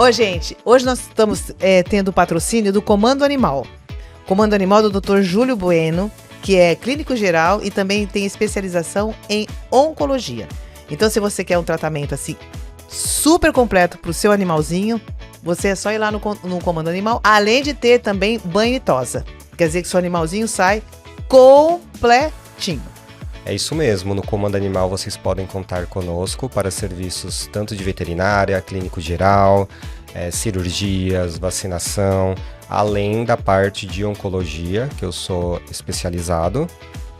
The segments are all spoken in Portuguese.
Ô, gente, hoje nós estamos tendo o patrocínio do Comando Animal. Comando Animal do Dr. Júlio Bueno, que é clínico geral e também tem especialização em oncologia. Então, se você quer um tratamento assim super completo para o seu animalzinho, você é só ir lá no Comando Animal, além de ter também banho e tosa. Quer dizer que seu animalzinho sai completinho. É isso mesmo, no Comando Animal vocês podem contar conosco para serviços tanto de veterinária, clínico geral, cirurgias, vacinação, além da parte de oncologia, que eu sou especializado.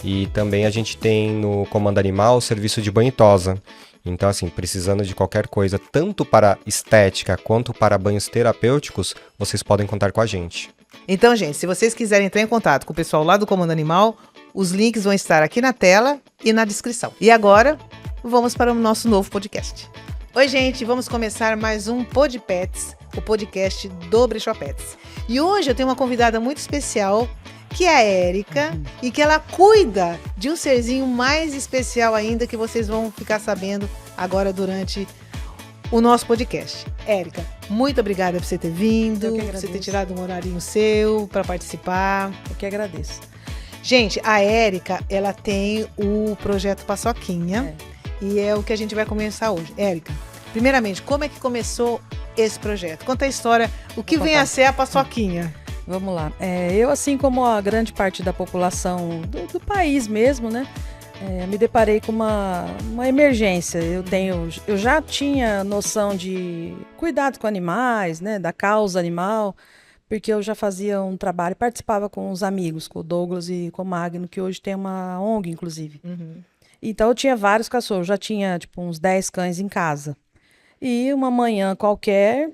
E também a gente tem no Comando Animal o serviço de banho e tosa. Então, assim, precisando de qualquer coisa, tanto para estética quanto para banhos terapêuticos, vocês podem contar com a gente. Então, gente, se vocês quiserem entrar em contato com o pessoal lá do Comando Animal, os links vão estar aqui na tela e na descrição. E agora, vamos para o nosso novo podcast. Oi, gente, vamos começar mais um Pod Pets, o podcast do Brechó Pets. E hoje eu tenho uma convidada muito especial, que é a Érica, e que ela cuida de um serzinho mais especial ainda, que vocês vão ficar sabendo agora durante o nosso podcast. Érica, muito obrigada por você ter vindo, por você ter tirado um horarinho seu para participar. Eu que agradeço. Gente, a Érica, ela tem o projeto Paçoquinha e é o que a gente vai começar hoje. Érica, primeiramente, como é que começou esse projeto? Conta a história, o que vem a ser a Paçoquinha. Vamos lá. Eu, assim como a grande parte da população do país mesmo, né? Me deparei com uma emergência. Eu já tinha noção de cuidado com animais, né? Da causa animal, porque eu já fazia um trabalho, participava com os amigos, com o Douglas e com o Magno, que hoje tem uma ONG, inclusive. Uhum. Então eu tinha vários cachorros, já tinha tipo uns 10 cães em casa. E uma manhã qualquer,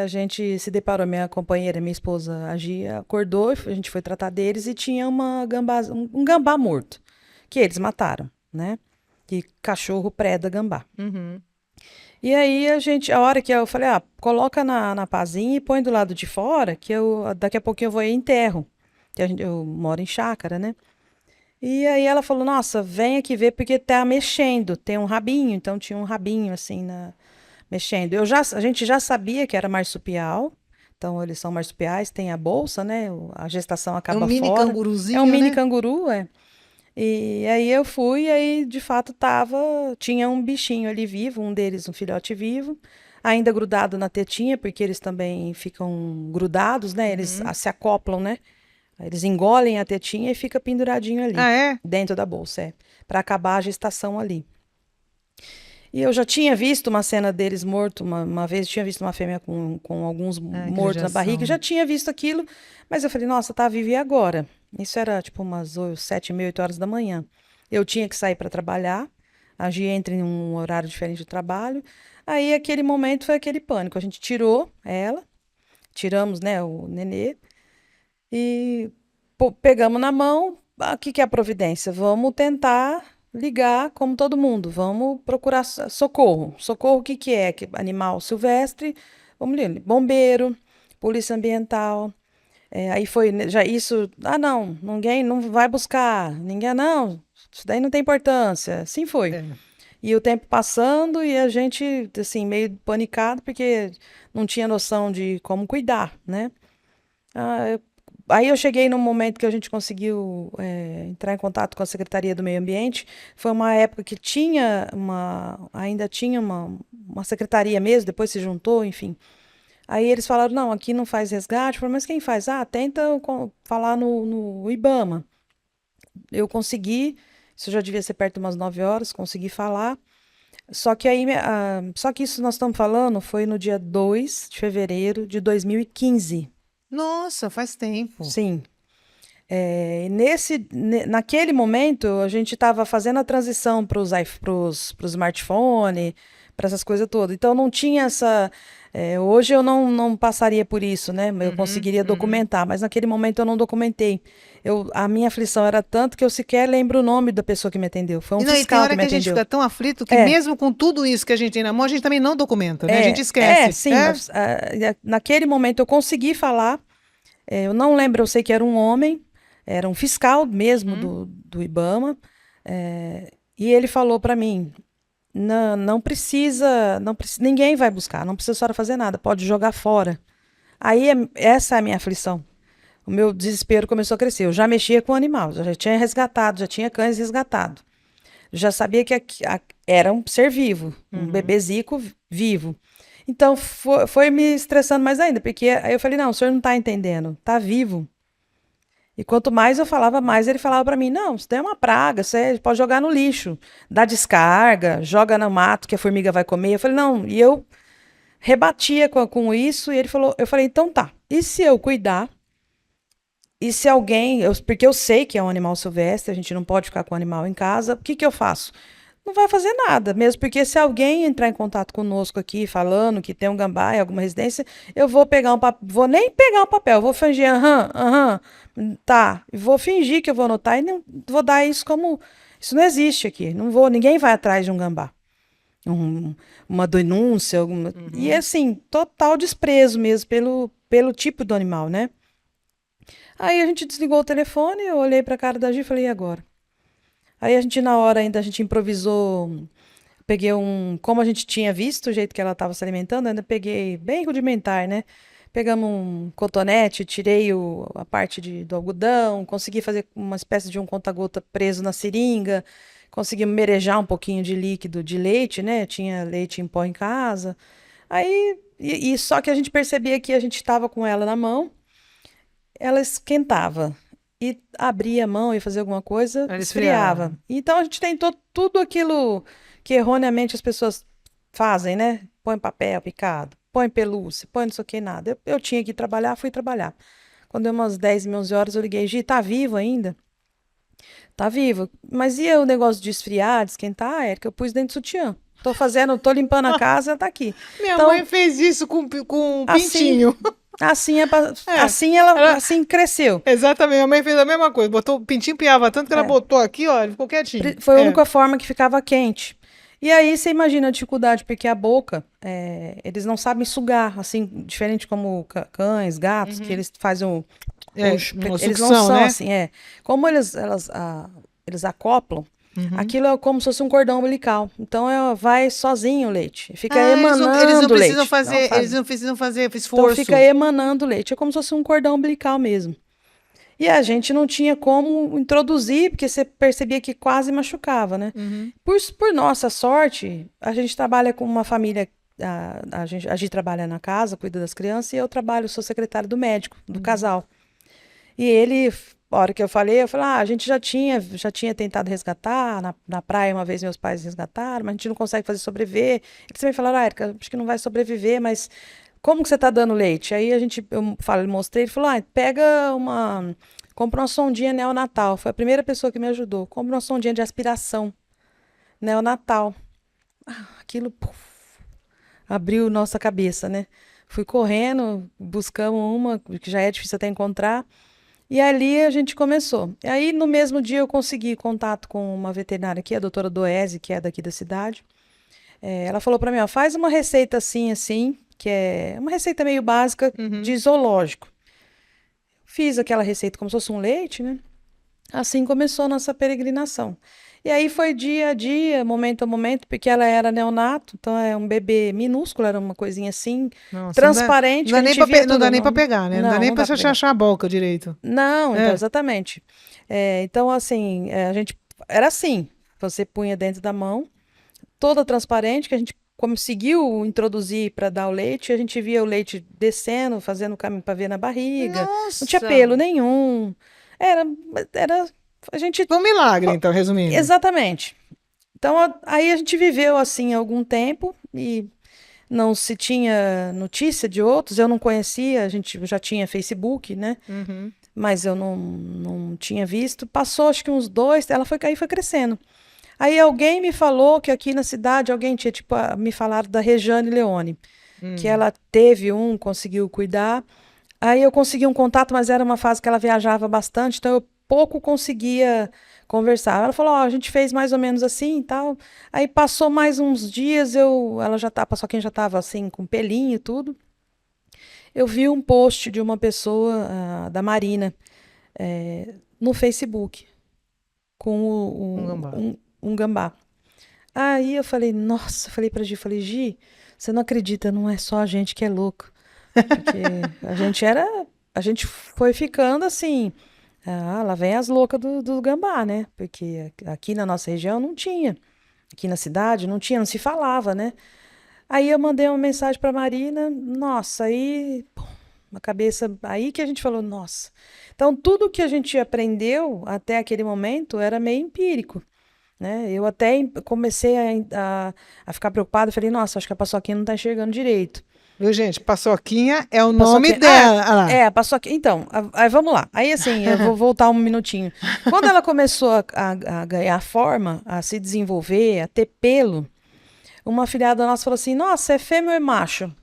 a gente se deparou, minha companheira, minha esposa, a Gia, acordou, a gente foi tratar deles e tinha um gambá morto, que eles mataram, né? Que cachorro preda gambá. Uhum. E aí a hora que eu falei, coloca na pazinha e põe do lado de fora, que daqui a pouquinho eu vou e enterro. Que eu moro em chácara, né? E aí ela falou, nossa, vem aqui ver porque tá mexendo, tem um rabinho, então tinha um rabinho assim mexendo. A gente já sabia que era marsupial, então eles são marsupiais, tem a bolsa, né? A gestação acaba fora. É um mini canguruzinho, É um mini né? canguru, é. E aí eu fui, e aí de fato tinha um bichinho ali vivo, um deles, um filhote vivo, ainda grudado na tetinha, porque eles também ficam grudados, né? Eles se acoplam, né? Eles engolem a tetinha e fica penduradinho ali, dentro da bolsa, para acabar a gestação ali. E eu já tinha visto uma cena deles morto, uma vez tinha visto uma fêmea com alguns mortos na barriga, já tinha visto aquilo, mas eu falei, nossa, tá viva e agora? Isso era tipo umas 7h30, 8 horas da manhã. Eu tinha que sair para trabalhar, a Gia entra em um horário diferente de trabalho, aí aquele momento foi aquele pânico, a gente tirou ela, tiramos, né, o nenê, e pegamos na mão, o que é a providência? Vamos tentar ligar como todo mundo, vamos procurar socorro. Socorro, o que é? Animal silvestre, vamos ler, bombeiro, polícia ambiental. Aí foi já isso, não, ninguém não vai buscar, ninguém, não, isso daí não tem importância. Assim foi. E o tempo passando e a gente, assim, meio panicado, porque não tinha noção de como cuidar, né? Aí eu cheguei num momento que a gente conseguiu entrar em contato com a Secretaria do Meio Ambiente. Foi uma época que ainda tinha uma secretaria mesmo, depois se juntou, enfim. Aí eles falaram, não, aqui não faz resgate. Eu falei, mas quem faz? Tenta falar no IBAMA. Eu consegui, isso já devia ser perto de umas 9 horas, consegui falar. Só que isso nós estamos falando foi no dia 2 de fevereiro de 2015. Nossa, faz tempo. Sim. Naquele momento, a gente estava fazendo a transição para os smartphones, para essas coisas todas. Então, não tinha essa... hoje eu não passaria por isso, né? Eu conseguiria documentar, mas naquele momento eu não documentei. A minha aflição era tanto que eu sequer lembro o nome da pessoa que me atendeu. Foi um fiscal que me atendeu. E tem hora que a gente fica tão aflito que mesmo com tudo isso que a gente tem na mão, a gente também não documenta, né? A gente esquece. Sim, mas, naquele momento eu consegui falar. Eu não lembro, eu sei que era um homem, era um fiscal mesmo do IBAMA, e ele falou para mim, não precisa, ninguém vai buscar, não precisa a senhora fazer nada, pode jogar fora. Aí essa é a minha aflição. O meu desespero começou a crescer. Eu já mexia com animal, já tinha resgatado, já tinha cães resgatados. Já sabia que era um ser vivo, um bebezico vivo. Então foi me estressando mais ainda, porque aí eu falei, não, o senhor não está entendendo, está vivo. E quanto mais eu falava, mais ele falava para mim, não, isso daí é uma praga, você pode jogar no lixo, dá descarga, joga no mato que a formiga vai comer. Eu falei, não, e eu rebatia com isso, e ele falou, eu falei, então tá, e se eu cuidar, e se alguém, porque eu sei que é um animal silvestre, a gente não pode ficar com o animal em casa, o que que eu faço? Não vai fazer nada, mesmo porque se alguém entrar em contato conosco aqui, falando que tem um gambá em alguma residência, eu vou pegar um papel, vou nem pegar o papel, vou fingir, tá, vou fingir que eu vou anotar e não vou dar isso como, isso não existe aqui, não vou, ninguém vai atrás de um gambá. Uma denúncia, e assim, total desprezo mesmo pelo tipo do animal, né? Aí a gente desligou o telefone, eu olhei pra cara da Gi e falei, e agora? Aí a gente, na hora ainda, a gente improvisou, peguei como a gente tinha visto o jeito que ela estava se alimentando, ainda peguei bem rudimentar, né? Pegamos um cotonete, tirei a parte do algodão, consegui fazer uma espécie de um conta-gota preso na seringa, consegui merejar um pouquinho de líquido de leite, né? Tinha leite em pó em casa. Aí, só que a gente percebia que a gente estava com ela na mão, ela esquentava. E abria a mão e fazia alguma coisa, Ela esfriava. esfriava. Então a gente tentou tudo aquilo que erroneamente as pessoas fazem, né? Põe papel picado, põe pelúcia, põe não sei o que, nada. Eu tinha que ir trabalhar, fui trabalhar. Quando deu umas 10, 11 horas, eu liguei, Gi, tá vivo ainda? Tá vivo. Mas e o negócio de esfriar, de esquentar? Ah, Érica, eu pus dentro do sutiã. Tô limpando a casa, tá aqui. Minha Então, mãe fez isso com um assim, pintinho. assim, É, assim ela assim cresceu. Exatamente, minha mãe fez a mesma coisa. Botou, o pintinho piava tanto que ela É. botou aqui, ó, ele ficou quietinho. Foi a única forma que ficava quente. E aí você imagina a dificuldade, porque a boca, eles não sabem sugar, assim, diferente como cães, gatos, que eles fazem É, uma eles não sucção, são né? assim, Como eles acoplam, aquilo é como se fosse um cordão umbilical. Então vai sozinho o leite. Fica emanando Eles não precisam leite. fazer, Não eles faz. não precisam fazer Então esforço. fica emanando leite. É como se fosse um cordão umbilical mesmo. E a gente não tinha como introduzir, porque você percebia que quase machucava, né? Por nossa sorte, a gente trabalha com uma família, a gente trabalha na casa, cuida das crianças, e eu sou secretário do médico, do casal. E ele, a hora que eu falei, a gente já tinha tentado resgatar, na praia uma vez meus pais resgataram, mas a gente não consegue fazer sobreviver. Eles também falaram, Érica, acho que não vai sobreviver, mas como que você tá dando leite? Aí eu mostrei, ele falou, compra uma sondinha neonatal. Foi a primeira pessoa que me ajudou. Compra uma sondinha de aspiração neonatal. Aquilo abriu nossa cabeça, né? Fui correndo, buscamos uma, que já é difícil até encontrar. E ali a gente começou. E aí, no mesmo dia, eu consegui contato com uma veterinária aqui, a doutora Doese, que é daqui da cidade. Ela falou para mim, ó, faz uma receita assim, que é uma receita meio básica de zoológico. Fiz aquela receita como se fosse um leite, né? Assim começou a nossa peregrinação. E aí foi dia a dia, momento a momento, porque ela era neonato, então é um bebê minúsculo, era uma coisinha assim, Nossa, transparente. não dá, que a gente via não dá tudo. nem pra pegar, né? Não dá nem pra você achar a boca direito. Não, então, É. exatamente. Então, assim, a gente era assim, você punha dentro da mão, toda transparente, que a gente conseguiu introduzir para dar o leite, a gente via o leite descendo, fazendo o caminho para ver na barriga. Nossa! Não tinha pelo nenhum. Era a gente. Foi um milagre, então, resumindo. Exatamente. Então, aí a gente viveu assim algum tempo e não se tinha notícia de outros, eu não conhecia, a gente já tinha Facebook, né? Mas eu não tinha visto. Passou acho que uns 2, aí foi crescendo. Aí alguém me falou que aqui na cidade, alguém tinha, me falaram da Rejane Leone, que ela teve conseguiu cuidar. Aí eu consegui um contato, mas era uma fase que ela viajava bastante, então eu pouco conseguia conversar. Ela falou, a gente fez mais ou menos assim e tal. Aí passou mais uns dias, passou quem já estava assim, com pelinho e tudo. Eu vi um post de uma pessoa, da Marina, no Facebook, com Um gambá. um gambá. Aí eu falei, nossa, falei pra Gi, falei, Gi, você não acredita, não é só a gente que é louco. Porque a gente foi ficando assim, lá vem as loucas do gambá, né? Porque aqui na nossa região não tinha, aqui na cidade não tinha, não se falava, né? Aí eu mandei uma mensagem pra Marina, nossa, aí, pum, uma cabeça, aí que a gente falou, nossa. Então tudo que a gente aprendeu até aquele momento era meio empírico, né? Eu até comecei a ficar preocupada, falei, nossa, acho que a Paçoquinha não tá enxergando direito. Viu, gente? Paçoquinha é o nome Paçoquinha. dela. Ah lá. A paçoquinha. Então, aí vamos lá. Aí, assim, eu vou voltar um minutinho. Quando ela começou a ganhar forma, a se desenvolver, a ter pelo, uma afilhada nossa falou assim: Nossa, é fêmea ou é macho?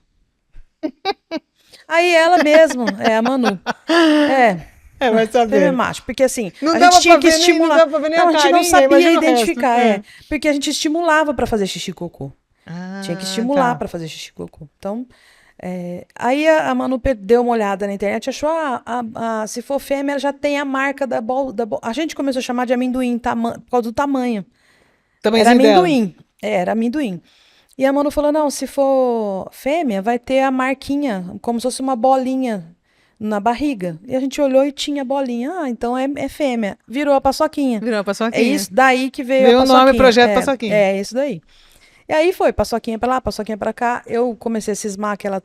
Aí ela mesmo, a Manu. Vai Fêmea ou é saber. macho. Porque assim, Não a dava gente tinha pra que ver nem- não estimular. dava pra ver nem a Não, a gente não carinha, sabia imagina o resto. identificar, É. porque a gente estimulava para fazer xixi e cocô. Tinha que estimular Tá. para fazer xixi e cocô. Então, aí a Manu deu uma olhada na internet, achou, se for fêmea, ela já tem a marca da bola. A gente começou a chamar de amendoim, por causa do tamanho. Era Tamanhozinho dela. amendoim. Era amendoim. E a Manu falou, não, se for fêmea, vai ter a marquinha, como se fosse uma bolinha na barriga. E a gente olhou e tinha bolinha. Ah, então é fêmea. Virou a paçoquinha. Virou a paçoquinha. É isso daí que veio Veio a o nome, paçoquinha. Projeto Paçoquinha. É isso daí. E aí foi, paçoquinha pra lá, paçoquinha pra cá. Eu comecei a cismar que ela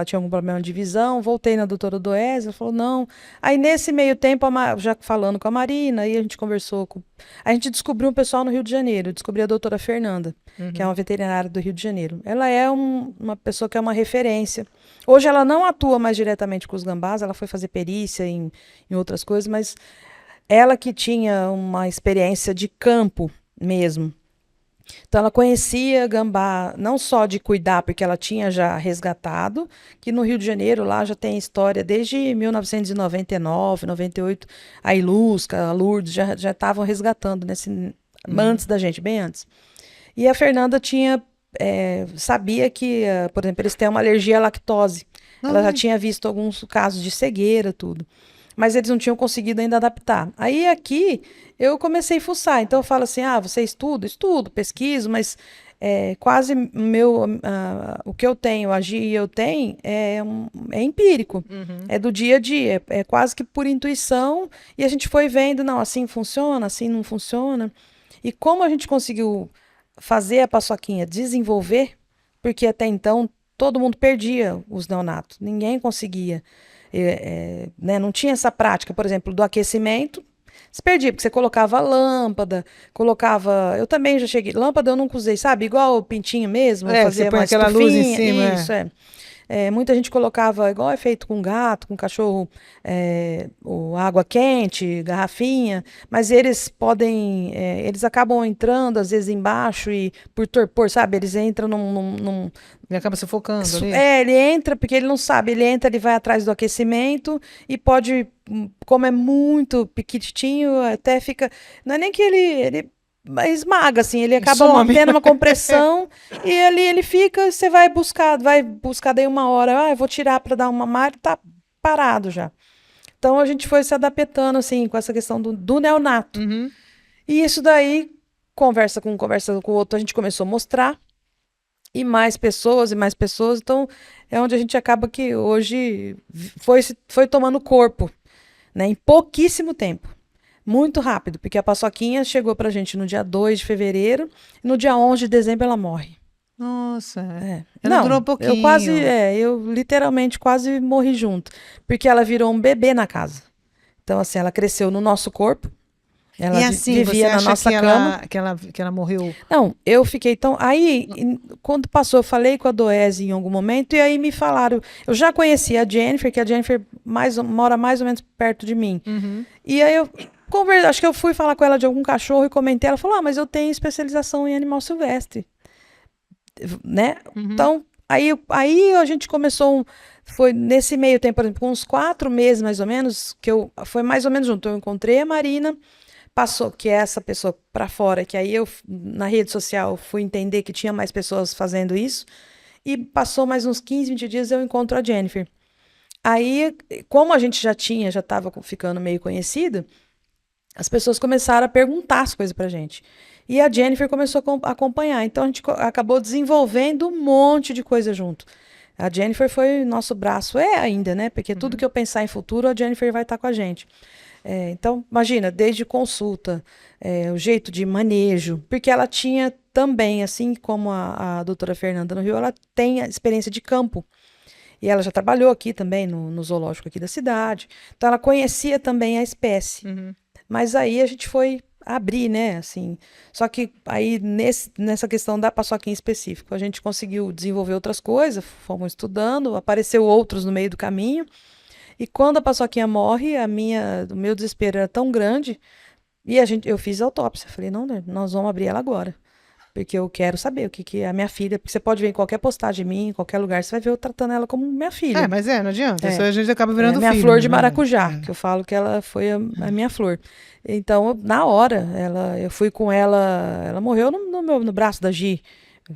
tinha algum problema de visão. Voltei na doutora Doés, ela falou, não. Aí nesse meio tempo, já falando com a Marina, aí a gente conversou com... A gente descobriu um pessoal no Rio de Janeiro. Eu descobri a doutora Fernanda, que é uma veterinária do Rio de Janeiro. Ela é uma pessoa que é uma referência. Hoje ela não atua mais diretamente com os gambás, ela foi fazer perícia em outras coisas, mas ela que tinha uma experiência de campo mesmo. Então, ela conhecia gambá, não só de cuidar, porque ela tinha já resgatado, que no Rio de Janeiro, lá já tem história desde 1999, 98, a Ilusca, a Lourdes já estavam resgatando, antes da gente, bem antes. E a Fernanda sabia que, por exemplo, eles têm uma alergia à lactose. Ela já tinha visto alguns casos de cegueira, tudo. Mas eles não tinham conseguido ainda adaptar. Aí aqui eu comecei a fuçar. Então eu falo assim: você estuda? Estudo, pesquiso, mas quase o que eu tenho, a Gi e eu tenho, é empírico. É do dia a dia, é quase que por intuição. E a gente foi vendo, não, assim funciona, assim não funciona. E como a gente conseguiu fazer a paçoquinha desenvolver, porque até então todo mundo perdia os neonatos, ninguém conseguia. Né, não tinha essa prática, por exemplo, do aquecimento. Se perdia, porque você colocava lâmpada, eu também já cheguei. Lâmpada eu nunca usei, sabe? Igual o pintinho mesmo, fazia você põe uma aquela luz em estufinha, cima. isso, muita gente colocava, igual é feito com gato, com cachorro, água quente, garrafinha, mas eles eles acabam entrando, às vezes, embaixo e por torpor, sabe? Eles entram num Ele acaba sufocando ali. ele entra, porque ele não sabe, ele entra, ele vai atrás do aquecimento e pode, como é muito pequitinho, até fica, não é nem que ele esmaga, assim, ele acaba tendo uma compressão e ali ele fica, você vai buscar daí uma hora, eu vou tirar para dar uma mar, tá parado já. Então a gente foi se adaptando, assim, com essa questão do neonato. Uhum. E isso daí, conversa com o outro, a gente começou a mostrar. E mais pessoas, então é onde a gente acaba que hoje foi tomando corpo, né, em pouquíssimo tempo, muito rápido, porque a paçoquinha chegou pra gente no dia 2 de fevereiro, e no dia 11 de dezembro ela morre. Nossa, ela não, durou um pouquinho. Eu literalmente quase morri junto, porque ela virou um bebê na casa. Então assim, ela cresceu no nosso corpo. Ela e assim, vivia você acha na nossa cama. Que ela morreu? Não, eu fiquei tão... Aí, quando passou, eu falei com a Doese em algum momento, e aí me falaram... Eu já conhecia a Jennifer, que a Jennifer mora mais ou menos perto de mim. Uhum. E aí acho que eu fui falar com ela de algum cachorro e comentei. Ela falou, mas eu tenho especialização em animal silvestre. Né? Uhum. Então, aí a gente começou... Foi nesse meio tempo, por exemplo, com uns 4 meses mais ou menos, foi mais ou menos junto. Eu encontrei a Marina... Passou, que é essa pessoa para fora, que aí eu, na rede social, fui entender que tinha mais pessoas fazendo isso, e passou mais uns 15, 20 dias, eu encontro a Jennifer. Aí, como a gente já estava ficando meio conhecido, as pessoas começaram a perguntar as coisas pra gente. E a Jennifer começou a acompanhar. Então a gente acabou desenvolvendo um monte de coisa junto. A Jennifer foi nosso braço, ainda, né? Porque tudo que eu pensar em futuro, a Jennifer vai estar com a gente. Então, imagina, desde consulta, o jeito de manejo, porque ela tinha também, assim como a doutora Fernanda no Rio, ela tem a experiência de campo. E ela já trabalhou aqui também, no zoológico aqui da cidade. Então, ela conhecia também a espécie. Mas aí a gente foi abrir, né, assim. Só que aí, nessa questão da paçoquinha específico, a gente conseguiu desenvolver outras coisas, fomos estudando, apareceu outros no meio do caminho. E quando a paçoquinha morre, o meu desespero era tão grande, e eu fiz a autópsia. Falei, não, nós vamos abrir ela agora. Porque eu quero saber o que é a minha filha. Porque você pode ver em qualquer postagem de mim, em qualquer lugar, você vai ver eu tratando ela como minha filha. Mas não adianta. Isso a gente acaba virando minha filho. Flor de maracujá, que eu falo que ela foi a minha flor. Então, na hora, eu fui com ela morreu no braço da Gi,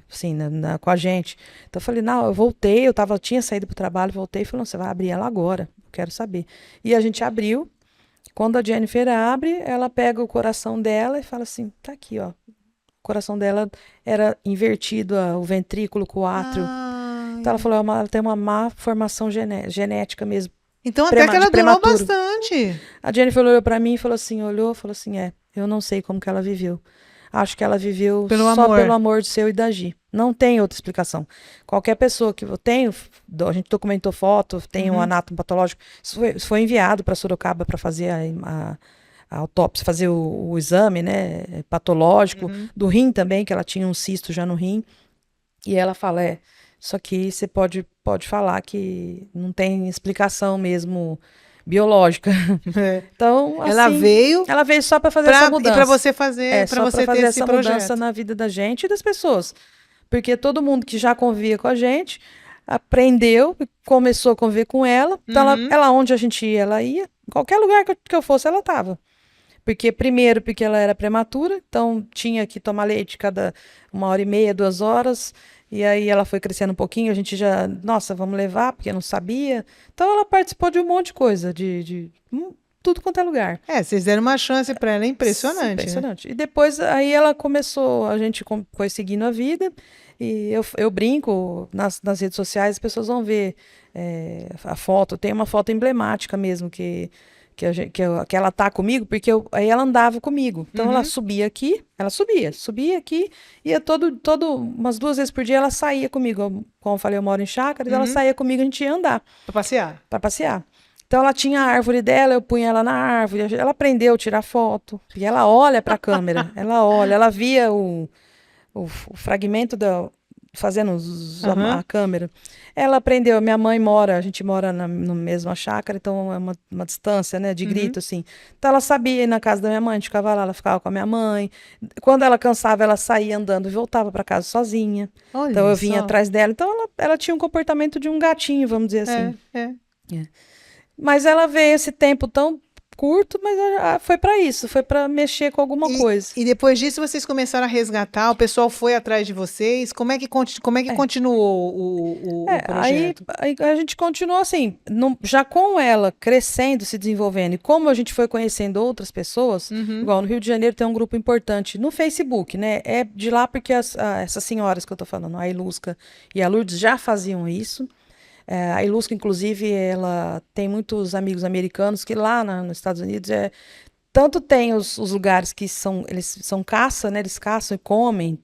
assim, com a gente. Então, eu falei, não, eu voltei, tinha saído pro trabalho, voltei e falei, não, você vai abrir ela agora, eu quero saber. E a gente abriu. Quando a Jennifer abre, ela pega o coração dela e fala assim, tá aqui, ó. O coração dela era invertido, o ventrículo com o átrio. Então ela falou, ela tem uma má formação genética mesmo. Então até que ela durou bastante. A Jennifer olhou pra mim e falou assim, eu não sei como que ela viveu. Acho que ela viveu só pelo amor de seu e da Gi. Não tem outra explicação. Qualquer pessoa que eu tenho, a gente documentou foto, tem um anátomo patológico, isso foi enviado para Sorocaba para fazer a autópsia, fazer o exame, né, patológico, do rim também, que ela tinha um cisto já no rim. E ela fala, isso aqui você pode falar que não tem explicação mesmo biológica. Então, assim, ela veio só para fazer essa mudança. E para você fazer, para você ter essa mudança na vida da gente e das pessoas. Porque todo mundo que já convivia com a gente aprendeu, começou a conviver com ela. Então, ela onde a gente ia, ela ia. Em qualquer lugar que eu fosse, ela estava. Porque ela era prematura, então tinha que tomar leite cada 1h30, 2 horas. E aí ela foi crescendo um pouquinho, a gente já, nossa, vamos levar, porque não sabia. Então ela participou de um monte de coisa, de tudo quanto é lugar. Vocês deram uma chance para ela, impressionante. Impressionante. Né? E depois, aí ela começou, a gente foi seguindo a vida, e eu brinco nas redes sociais, as pessoas vão ver a foto, tem uma foto emblemática mesmo, que ela tá comigo, porque aí ela andava comigo. Então ela subia aqui, subia aqui, ia umas 2 vezes por dia ela saía comigo. Como eu falei, eu moro em chácara, então ela saía comigo, a gente ia andar. Pra passear. Então ela tinha a árvore dela, eu punha ela na árvore, ela aprendeu a tirar foto. E ela olha pra câmera, ela via o fragmento fazendo a câmera. Ela aprendeu, minha mãe a gente mora na mesma chácara, então é uma distância, né, de grito, assim. Então ela sabia ir na casa da minha mãe, a gente ficava lá, ela ficava com a minha mãe. Quando ela cansava, ela saía andando e voltava para casa sozinha. Olha, então eu vinha atrás dela. Então ela tinha um comportamento de um gatinho, vamos dizer assim. Mas ela veio esse tempo tão curto, mas foi para isso, foi para mexer com alguma coisa. E depois disso vocês começaram a resgatar, o pessoal foi atrás de vocês, como é que continuou o projeto? Aí a gente continuou assim, já com ela crescendo, se desenvolvendo, e como a gente foi conhecendo outras pessoas, igual no Rio de Janeiro tem um grupo importante no Facebook, né? É de lá porque essas senhoras que eu tô falando, a Ilusca e a Lourdes já faziam isso. A Ilusca, inclusive, ela tem muitos amigos americanos que lá nos Estados Unidos tanto tem os lugares que eles são caça, né? Eles caçam e comem,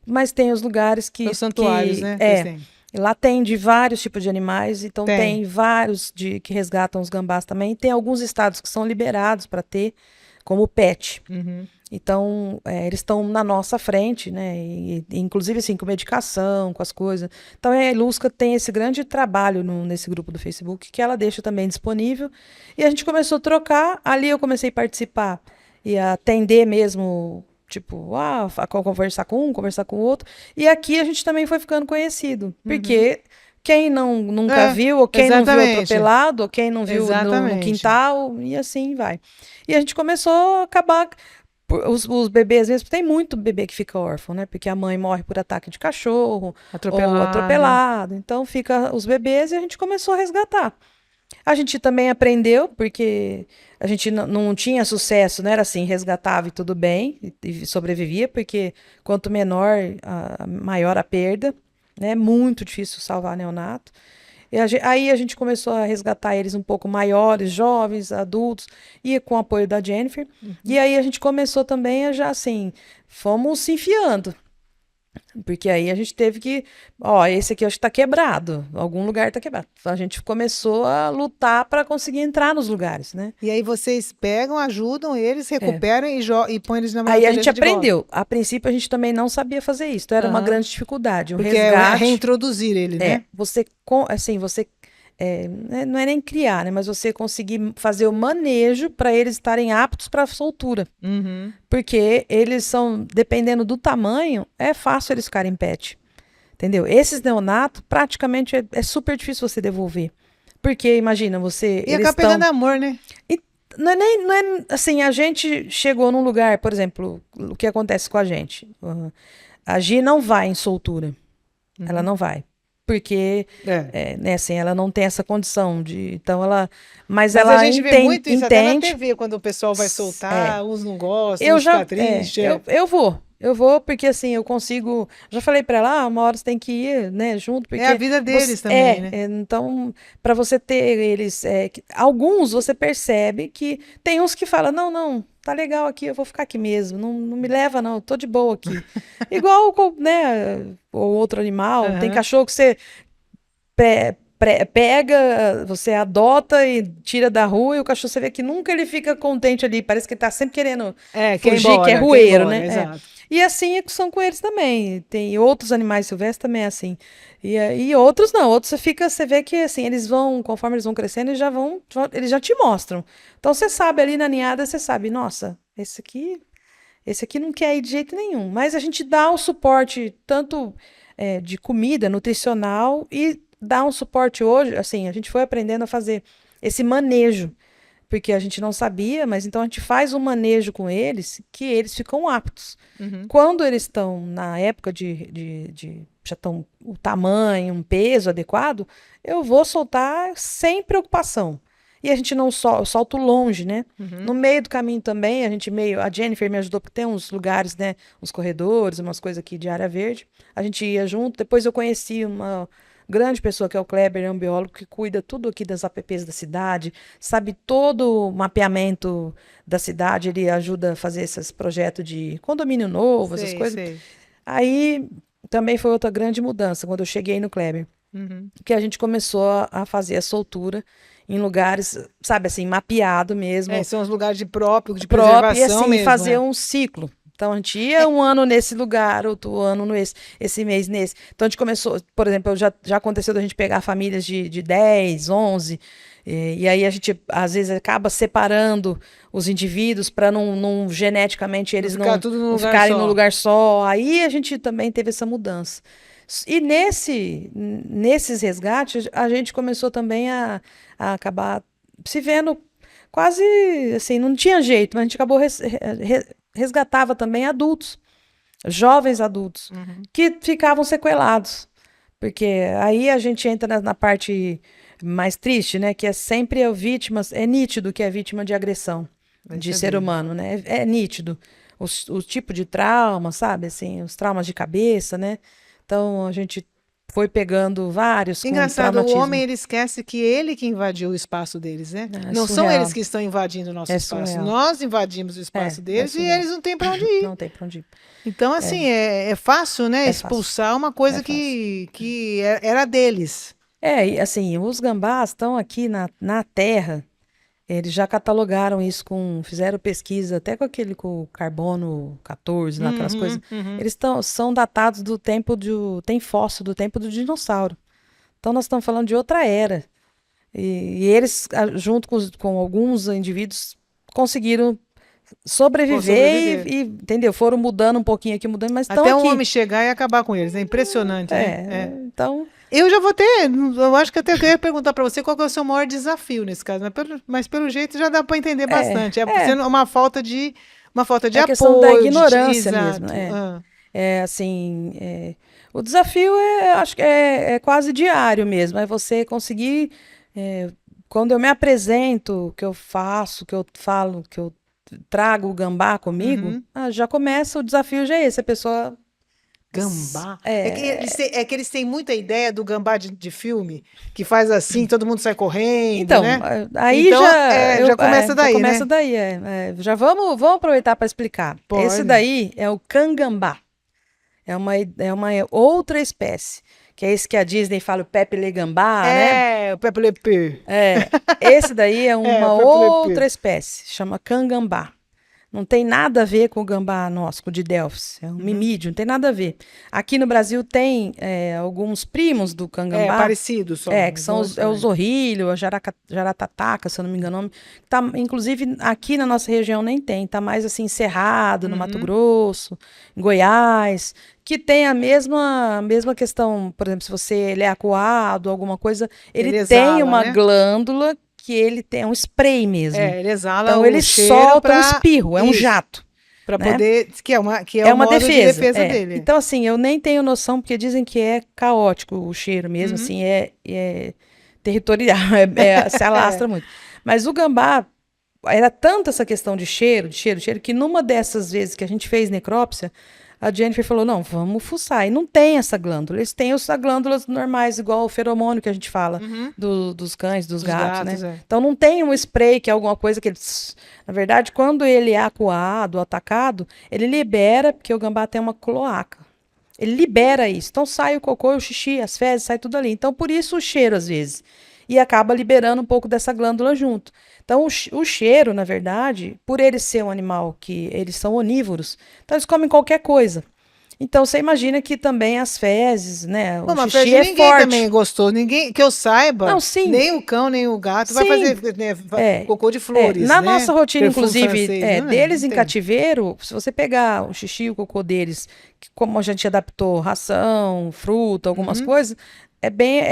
mas tem os lugares que... Os santuários, né? Lá tem de vários tipos de animais, então tem vários que resgatam os gambás também. Tem alguns estados que são liberados para ter como pet. Então, eles estão na nossa frente, né? E, inclusive, assim, com medicação, com as coisas. Então, a Ilusca tem esse grande trabalho nesse grupo do Facebook, que ela deixa também disponível. E a gente começou a trocar. Ali eu comecei a participar e a atender mesmo, tipo, conversar com um, conversar com o outro. E aqui a gente também foi ficando conhecido. Porque quem nunca viu, ou quem não viu atropelado, ou quem não viu no quintal, e assim vai. E a gente começou a acabar... Os bebês, às vezes, tem muito bebê que fica órfão, né? Porque a mãe morre por ataque de cachorro, ou atropelado. Então, fica os bebês e a gente começou a resgatar. A gente também aprendeu, porque a gente não tinha sucesso, não era assim, resgatava e tudo bem, e sobrevivia, porque quanto menor, maior a perda, né? É muito difícil salvar neonato. E aí a gente começou a resgatar eles um pouco maiores, jovens, adultos, e com o apoio da Jennifer. E aí a gente começou também a já, assim, fomos se enfiando. Porque aí a gente teve que, ó, esse aqui eu acho que tá quebrado, algum lugar tá quebrado. A gente começou a lutar para conseguir entrar nos lugares, né? E aí vocês pegam, ajudam eles, recuperam e põem eles na Aí a gente de volta. aprendeu. A princípio a gente também não sabia fazer isso, então era uma grande dificuldade. O Porque é resgate, reintroduzir ele, né? você, assim, você não é nem criar, né? Mas você conseguir fazer o manejo para eles estarem aptos para soltura. Uhum. Porque eles são, dependendo do tamanho, é fácil eles ficarem pet. Entendeu? Esses neonatos, praticamente, é super difícil você devolver. Porque, imagina, você... E acaba pegando amor, né? E não é assim, a gente chegou num lugar, por exemplo, o que acontece com a gente. A Gi não vai em soltura. Ela não vai. Porque, né, assim, ela não tem essa condição de... Então, Mas ela a gente vê muito isso até na entende. TV, quando o pessoal vai soltar, uns não gostam, Eu uns já, ficam tristes. eu vou porque assim, eu consigo, já falei pra ela, uma hora você tem que ir, né, junto, porque É a vida deles também, né? então, pra você ter eles, alguns você percebe que tem uns que falam, não, tá legal aqui, eu vou ficar aqui mesmo, não me leva não, eu tô de boa aqui. Igual, né, o outro animal, tem cachorro que você pega, você adota e tira da rua e o cachorro, você vê que nunca ele fica contente ali, parece que ele tá sempre querendo fugir, que é rueiro, né? Exato. E assim são com eles também. Tem outros animais silvestres também assim. E outros não, outros você vê que assim, eles vão, conforme eles vão crescendo, eles já te mostram. Então você sabe ali na ninhada, você sabe, nossa, esse aqui não quer ir de jeito nenhum. Mas a gente dá o suporte tanto de comida, nutricional e dá um suporte hoje, assim, a gente foi aprendendo a fazer esse manejo, porque a gente não sabia, mas então a gente faz um manejo com eles que eles ficam aptos. Quando eles estão na época já estão o tamanho, um peso adequado, eu vou soltar sem preocupação. E a gente não eu solto longe, né? No meio do caminho também, a Jennifer me ajudou, porque tem uns lugares, né? Uns corredores, umas coisas aqui de área verde. A gente ia junto, depois eu conheci uma grande pessoa que é o Kleber, é um biólogo que cuida tudo aqui das APPs da cidade, sabe todo o mapeamento da cidade, ele ajuda a fazer esses projetos de condomínio novo, essas coisas. Sei. Aí também foi outra grande mudança quando eu cheguei no Kleber, que a gente começou a fazer a soltura em lugares, sabe assim, mapeado mesmo. São os lugares de preservação e assim, mesmo, fazer um ciclo. Então, a gente ia um ano nesse lugar, outro ano esse mês nesse. Então, a gente começou, por exemplo, já aconteceu da gente pegar famílias de 10, 11, e aí a gente, às vezes, acaba separando os indivíduos para não geneticamente eles não ficarem num lugar só. Aí a gente também teve essa mudança. E nesses resgates, a gente começou também a acabar se vendo quase, assim, não tinha jeito, mas a gente acabou resgatava também adultos, jovens adultos, que ficavam sequelados. Porque aí a gente entra na parte mais triste, né? Que é sempre é nítido que é vítima de agressão de ser humano, né? É nítido. O tipo de trauma, sabe? Assim, os traumas de cabeça, né? Então a gente foi pegando vários. Engraçado, o homem ele esquece que ele que invadiu o espaço deles, né? Não são eles que estão invadindo o nosso espaço. Surreal. Nós invadimos o espaço deles e eles não têm para onde ir. Não tem para onde ir. Então, assim, é fácil, né? Expulsar fácil. Uma coisa que era deles. E assim, os gambás estão aqui na terra. Eles já catalogaram isso fizeram pesquisa até com o carbono 14, aquelas coisas. Eles são datados do tempo tem fóssil do tempo do dinossauro. Então nós estamos falando de outra era. E eles, junto com alguns indivíduos, conseguiram sobreviver e entendeu? Foram mudando um pouquinho aqui, mas estão aqui. Até o homem chegar e acabar com eles. É impressionante, né? Então... Eu acho que até eu queria perguntar para você qual que é o seu maior desafio nesse caso, mas pelo jeito já dá para entender bastante. Sendo uma falta de apoio. Questão da ignorância mesmo. O desafio acho que é quase diário mesmo, é você conseguir quando eu me apresento, que eu faço, que eu falo, que eu trago o gambá comigo, já começa, o desafio já é esse, a pessoa... Gambá? É que eles têm muita ideia do gambá de filme, que faz assim, todo mundo sai correndo, Então, né? aí Então, já já começa daí, já começa né? daí, já vamos aproveitar para explicar. Pode. Esse daí é o cangambá. É uma outra espécie, que é esse que a Disney fala o Pepe Le Gambá, né? É, o Pepe Le Pew. Esse daí é uma o Pepe Le Pew. outra espécie, chama cangambá. Não tem nada a ver com o gambá nosso, com o de Delfos. É um mimídio, não tem nada a ver. Aqui no Brasil tem alguns primos do cangambá. Parecido só. Que são o zorrilho, a jaratataca, se eu não me engano. Tá, inclusive, aqui na nossa região nem tem. Tá mais assim, Cerrado, no Mato Grosso, em Goiás, que tem a mesma questão. Por exemplo, se ele é acuado, alguma coisa, ele tem exala, uma né? glândula que ele tem um spray mesmo. Ele exala Então o ele cheiro solta um espirro, é um Isso. jato. Para né? poder, que é uma uma modo defesa, de defesa dele. Então assim, eu nem tenho noção porque dizem que é caótico o cheiro mesmo, assim, é territorial, se alastra muito. Mas o gambá era tanto essa questão de cheiro, que numa dessas vezes que a gente fez necrópsia, a Jennifer falou, não, vamos fuçar. E não tem essa glândula. Eles têm as glândulas normais, igual o feromônio que a gente fala, dos cães, dos gatos, né? Então não tem um spray que é alguma coisa que ele... Na verdade, quando ele é acuado, atacado, ele libera, porque o gambá tem uma cloaca. Ele libera isso. Então sai o cocô, o xixi, as fezes, sai tudo ali. Então por isso o cheiro, às vezes. E acaba liberando um pouco dessa glândula junto. Então, o cheiro, na verdade, por ele ser um animal que eles são onívoros, então eles comem qualquer coisa. Então, você imagina que também as fezes, né? O xixi é ninguém forte. Também gostou. Ninguém, que eu saiba, não, sim. nem o cão, nem o gato vai fazer cocô de flores, Na né? nossa rotina, Perfume inclusive, francês, deles em cativeiro, se você pegar o xixi e o cocô deles, como a gente adaptou ração, fruta, algumas coisas, é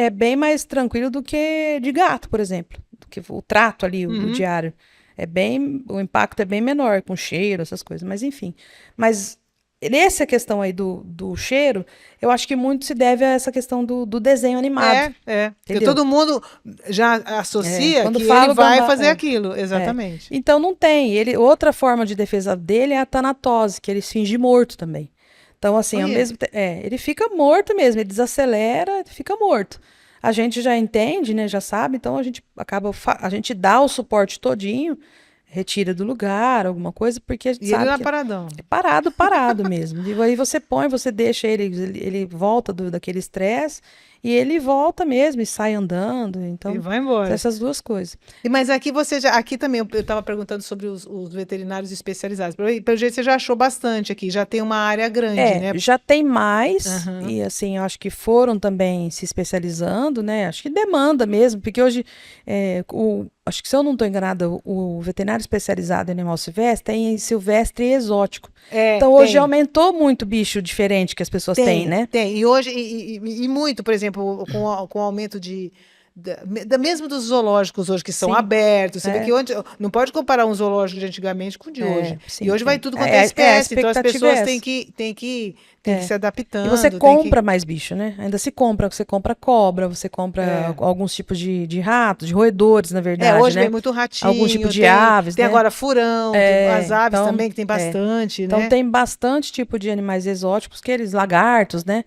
bem mais tranquilo do que de gato, por exemplo. Do que o trato ali, o diário. O impacto é bem menor, com cheiro, essas coisas. Mas, enfim. Mas nessa questão aí do cheiro, eu acho que muito se deve a essa questão do desenho animado. Porque todo mundo já associa que fala ele vai gambá, fazer aquilo. Exatamente. Então, não tem. Outra forma de defesa dele é a tanatose, que ele se finge morto também. Então, assim, ao mesmo ele fica morto mesmo, ele desacelera, ele fica morto. A gente já entende, né, já sabe, então a gente dá o suporte todinho, retira do lugar, alguma coisa, porque a gente sabe ele que paradão. É parado mesmo. E aí você deixa ele volta daquele estresse, e ele volta mesmo e sai andando. Então, e vai embora. Essas duas coisas. Mas aqui aqui também eu estava perguntando sobre os veterinários especializados. Pelo jeito você já achou bastante aqui, já tem uma área grande, né? Já tem mais, e assim, eu acho que foram também se especializando, né? Acho que demanda mesmo, porque hoje, acho que se eu não estou enganada, o veterinário especializado em animal silvestre tem silvestre e exótico. Então hoje aumentou muito bicho diferente que as pessoas têm, né? Tem, e hoje, e muito, por exemplo, com o aumento mesmo dos zoológicos hoje que são abertos, você vê que não pode comparar um zoológico de antigamente com o de hoje. Sim, e hoje vai tudo quanto é espécie, então as pessoas têm que se adaptando. E você compra mais bicho, né? Ainda você compra cobra, você compra alguns tipos de ratos, de roedores, na verdade, hoje né? vem muito ratinho. Algum tipo de aves, tem né? agora furão, as aves também, que tem bastante, né? Então tem bastante tipo de animais exóticos, lagartos, né?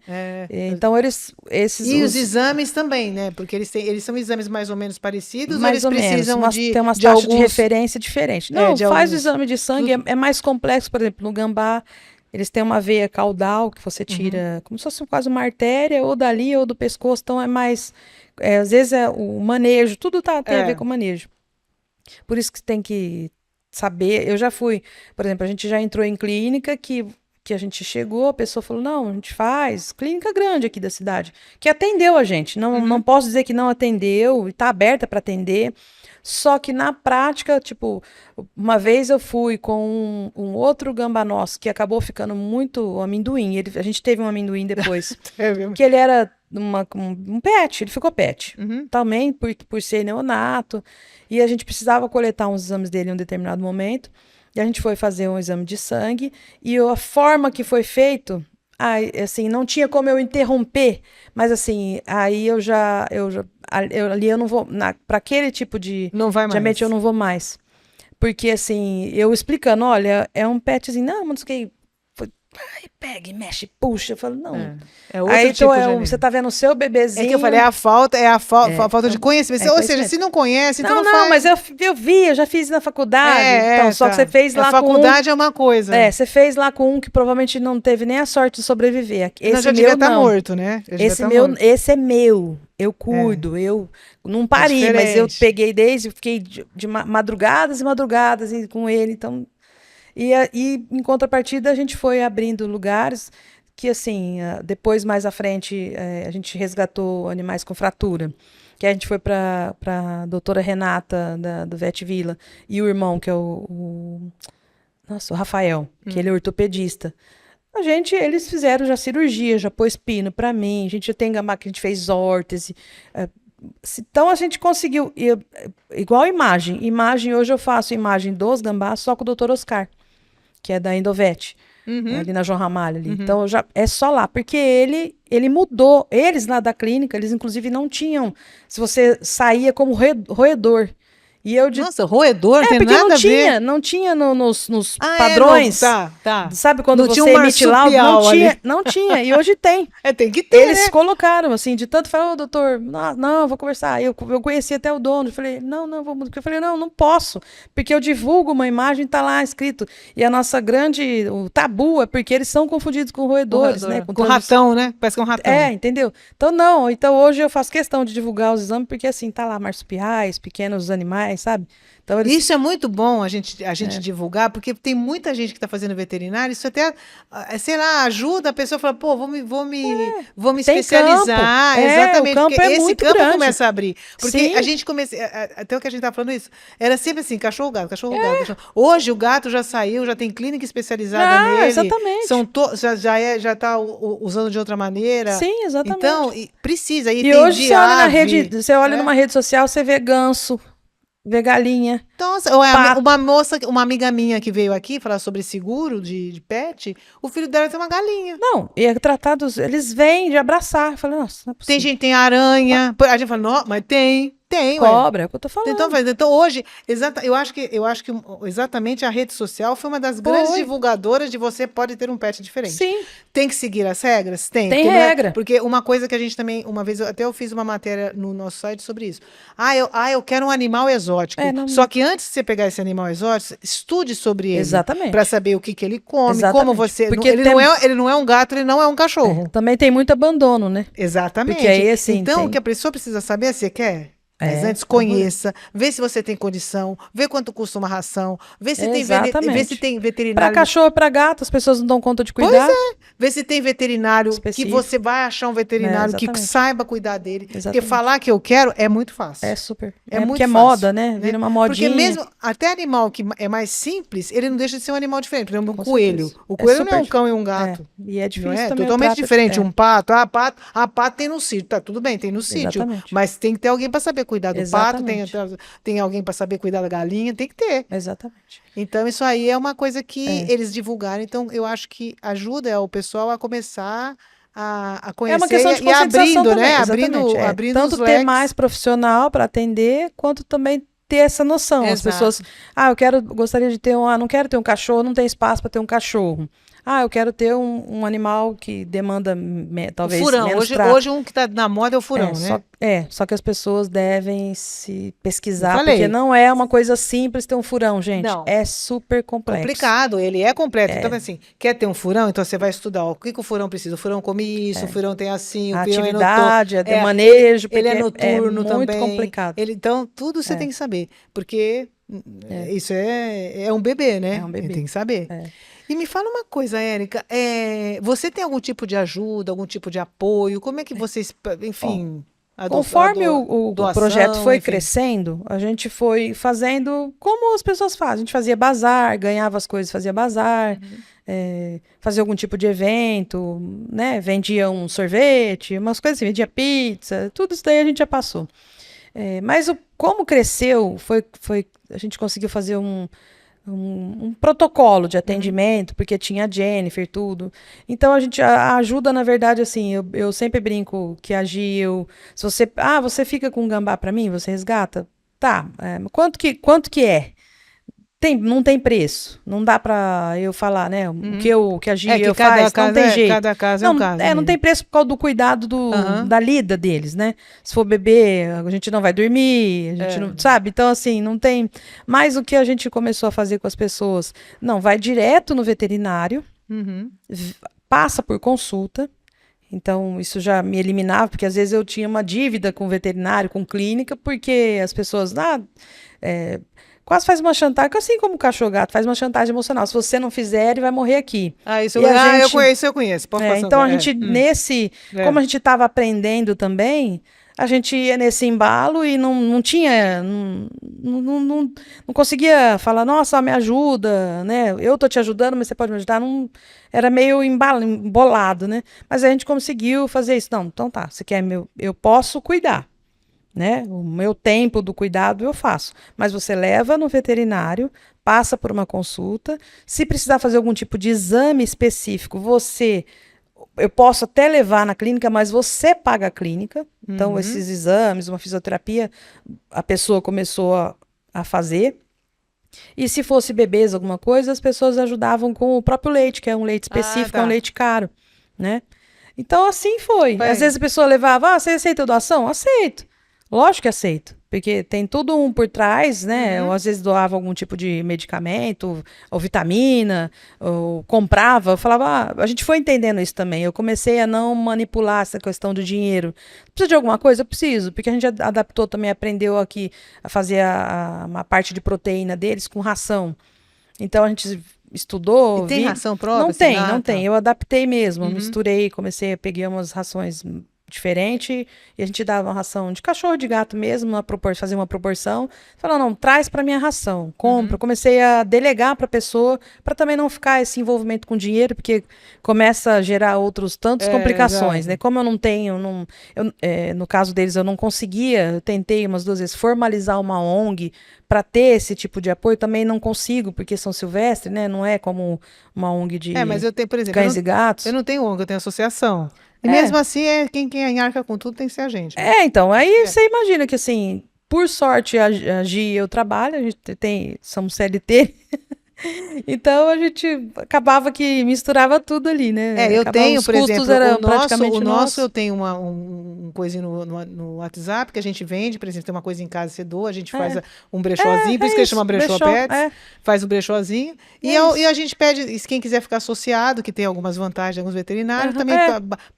Então os exames também, né? Porque eles são exames mais ou menos parecidos, mais ou eles precisam tem umas taxas de referência diferentes. Não, faz o exame de sangue, é mais complexo, por exemplo, no gambá, eles têm uma veia caudal que você tira como se fosse quase uma artéria, ou dali, ou do pescoço, então é mais... às vezes o manejo, tudo tem a ver com o manejo. Por isso que você tem que saber, eu já fui, por exemplo, a gente já entrou em clínica que a gente chegou, a pessoa falou, não, a gente faz clínica grande aqui da cidade, que atendeu a gente, não posso dizer que não atendeu, está aberta para atender, só que na prática, tipo, uma vez eu fui com um outro gambá nosso que acabou ficando muito amendoim, a gente teve um amendoim depois, que ele era um pet, ele ficou pet, também por ser neonato, e a gente precisava coletar uns exames dele em um determinado momento, e a gente foi fazer um exame de sangue, e a forma que foi feito, Ai, assim, não tinha como eu interromper, mas assim, aí ali eu não vou, para aquele tipo Não vai de ambiente eu mais. não vou mais. Porque assim, eu explicando, olha, é um petzinho, não, mas que pega e mexe, puxa, eu falo, não. É outro Aí então tipo de você alimento. tá vendo o seu bebezinho. É que eu falei, a falta de então, conhecimento. Ou seja, conhecimento. se não conhece, então Não, não não, faz. mas eu vi, eu já fiz na faculdade. Então, só que tá. você fez lá A com um. faculdade é uma coisa. Você fez lá com um que provavelmente não teve nem a sorte de sobreviver. Não, Esse já devia meu estar não. morto, né? Já devia estar morto. Esse é meu. Eu cuido, eu não pari, mas eu diferente. peguei desde, fiquei de madrugadas e madrugadas com ele, então. E em contrapartida a gente foi abrindo lugares que assim, depois mais à frente a gente resgatou animais com fratura. Que a gente foi para a doutora Renata do Vet Vila e o irmão que é nossa, o Rafael, que ele é ortopedista. Eles fizeram já cirurgia, já pôs pino para mim, a gente já tem gambá que a gente fez órtese. Então a gente conseguiu, igual imagem. Imagem, hoje eu faço imagem dos gambás só com o doutor Oscar, que é da Endovet, ali na João Ramalho. Ali. Então é só lá, porque ele mudou. Eles lá da clínica, eles inclusive não tinham, se você saía como roedor. E eu Nossa, roedor não tem porque nada a ver. não tinha nos Ah, padrões. Tá. Sabe quando Não você tinha um emite laudo? marsupial Não tinha. E hoje tem. Tem que ter, Eles né? colocaram, assim, de tanto falar, doutor, não, eu vou conversar. Eu conheci até o dono. Eu falei, não, vamos. Eu falei, não posso. Porque eu divulgo uma imagem, tá lá escrito. E a nossa o tabu é porque eles são confundidos com roedores, né? Com ratão, né? Parece que é um ratão. Entendeu? Então, não. Então, hoje eu faço questão de divulgar os exames, porque assim, tá lá marsupiais, pequenos animais, sabe? Então, Isso é muito bom a gente divulgar, porque tem muita gente que está fazendo veterinário, isso até, sei lá, ajuda a pessoa a falar, pô, vou me especializar. Campo. Exatamente, O campo porque é esse muito campo grande. começa a abrir. Porque Sim. a gente começa, até o que a gente estava falando isso, era sempre assim, cachorro, gato, cachorro, gato. Cachorro. Hoje o gato já saiu, já tem clínica especializada nele. Exatamente. Já está usando de outra maneira. Sim, exatamente. Então, precisa. E hoje você olha numa rede social, você vê ganso, vê galinha. Nossa, uma amiga minha que veio aqui falar sobre seguro de pet, o filho dela tem uma galinha. Não, e é tratado, eles vêm de abraçar. Eu falei, nossa, não é possível. Tem gente que tem aranha. A gente fala, não, mas tem. Cobra, é o que eu tô falando. Então hoje, eu acho que exatamente a rede social foi uma das grandes divulgadoras de você pode ter um pet diferente. Sim. Tem que seguir as regras? Tem regra. Porque uma coisa que a gente também, uma vez, eu fiz uma matéria no nosso site sobre isso. Eu quero um animal exótico. Só que antes de você pegar esse animal exótico, estude sobre ele. Exatamente. Para saber o que ele come, Exatamente. como você... Porque ele não é um gato, ele não é um cachorro. Também tem muito abandono, né? Exatamente. Porque aí, assim, então, o que a pessoa precisa saber é se quer... Mas antes conheça, vê se você tem condição, vê quanto custa uma ração, vê se tem veterinário. Para cachorro e para gato, as pessoas não dão conta de cuidar. Pois é, vê se tem veterinário específico. Que você vai achar um veterinário que saiba cuidar dele. Exatamente. Porque falar que eu quero é muito fácil. É super. Muito porque fácil, moda, né? Vira uma modinha. Porque mesmo até animal que é mais simples, ele não deixa de ser um animal diferente. Por exemplo, um coelho. Certeza. O coelho não é um cão e um gato. E é difícil não é? também. Totalmente diferente. Um pato. A pato tem no sítio. Tá, tudo bem, tem no sítio. Mas tem que ter alguém para saber cuidar do pato. Tem alguém para saber cuidar da galinha, tem que ter. Exatamente. Então, isso aí é uma coisa que eles divulgaram. Então, eu acho que ajuda o pessoal a começar a conhecer. É uma questão de abrindo, também, né? Abrindo tanto ter leques. Mais profissional para atender, quanto também ter essa noção. Exato. As pessoas, gostaria de ter não quero ter um cachorro, não tem espaço para ter um cachorro. Eu quero ter um animal que demanda talvez furão. Menos Hoje um que está na moda é o furão, né? Só que as pessoas devem se pesquisar, porque não é uma coisa simples ter um furão, gente. Não. É super complexo. Complicado, ele é completo. Então, assim, quer ter um furão? Então você vai estudar o que o furão precisa. O furão come isso, o furão tem assim, a atividade, é manejo, ele é noturno também. É muito complicado. Então, tudo você tem que saber, porque isso é um bebê, né? É um bebê. Ele tem que saber. E me fala uma coisa, Érica, você tem algum tipo de ajuda, algum tipo de apoio? Como é que vocês, enfim... Conforme o projeto foi crescendo, a gente foi fazendo como as pessoas fazem. A gente fazia bazar, ganhava as coisas, fazia bazar, fazia algum tipo de evento, né? Vendia um sorvete, umas coisas assim, vendia pizza, tudo isso daí a gente já passou. Mas como cresceu, a gente conseguiu fazer um protocolo de atendimento, porque tinha a Jennifer, tudo. Então, a gente ajuda, na verdade, assim, eu sempre brinco que a Gil, se você fica com um gambá para mim, você resgata? Tá, quanto que é? Não tem preço. Não dá para eu falar, né? O que a Gil faz, não tem jeito. Cada caso é um caso. Não tem preço por causa do cuidado da lida deles, né? Se for beber, a gente não vai dormir, a gente não, sabe? Então, assim, não tem. Mas o que a gente começou a fazer com as pessoas? Não, vai direto no veterinário, passa por consulta. Então, isso já me eliminava, porque às vezes eu tinha uma dívida com o veterinário, com clínica, porque as pessoas quase faz uma chantagem, assim como o cachorro-gato, faz uma chantagem emocional. Se você não fizer, ele vai morrer aqui. Isso eu conheço. Então, a gente, como a gente estava aprendendo também, a gente ia nesse embalo e não tinha, não conseguia falar, nossa, me ajuda, né? Eu tô te ajudando, mas você pode me ajudar. Não, era meio embolado, né? Mas a gente conseguiu fazer isso. Não, então tá, você quer eu posso cuidar, né? O meu tempo do cuidado eu faço. Mas você leva no veterinário, passa por uma consulta. Se precisar fazer algum tipo de exame específico, eu posso até levar na clínica, mas você paga a clínica. Então, esses exames, uma fisioterapia, a pessoa começou a fazer. E se fosse bebês, alguma coisa, as pessoas ajudavam com o próprio leite, que é um leite específico, é um leite caro, né? Então, assim foi. Às vezes a pessoa levava, você aceita doação? Aceito. Lógico que aceito, porque tem tudo por trás, né? Ou às vezes doava algum tipo de medicamento, ou vitamina, ou comprava. Eu falava, a gente foi entendendo isso também. Eu comecei a não manipular essa questão do dinheiro. Precisa de alguma coisa? Eu preciso, porque a gente adaptou também, aprendeu aqui a fazer uma parte de proteína deles com ração. Então a gente estudou. E tem ração própria? Não tem. Eu adaptei mesmo, misturei, peguei umas rações diferente, e a gente dava uma ração de cachorro, de gato mesmo, fazer uma proporção. Falou, não, traz para minha ração, compra. Comecei a delegar para a pessoa, para também não ficar esse envolvimento com dinheiro, porque começa a gerar tantas complicações, né? Como eu não tenho, no caso deles, eu não conseguia, eu tentei umas 2 vezes formalizar uma ONG para ter esse tipo de apoio, também não consigo, porque são silvestres, né? Não é como uma ONG de mas eu tenho, por exemplo, cães e gatos. Eu não tenho ONG, eu tenho associação. E mesmo assim, quem arca com tudo tem que ser a gente. Né? Então, aí você imagina que, assim, por sorte, a Gi e eu trabalho, a gente somos CLT, então a gente acabava que misturava tudo ali, né? Eu tenho, por exemplo, o nosso eu tenho um coisinho no WhatsApp que a gente vende, por exemplo, tem uma coisa em casa, você doa, a gente faz um brechózinho, por isso que ele chama brechó pets, faz o brechózinho, e a gente pede, quem quiser ficar associado, que tem algumas vantagens, alguns veterinários, também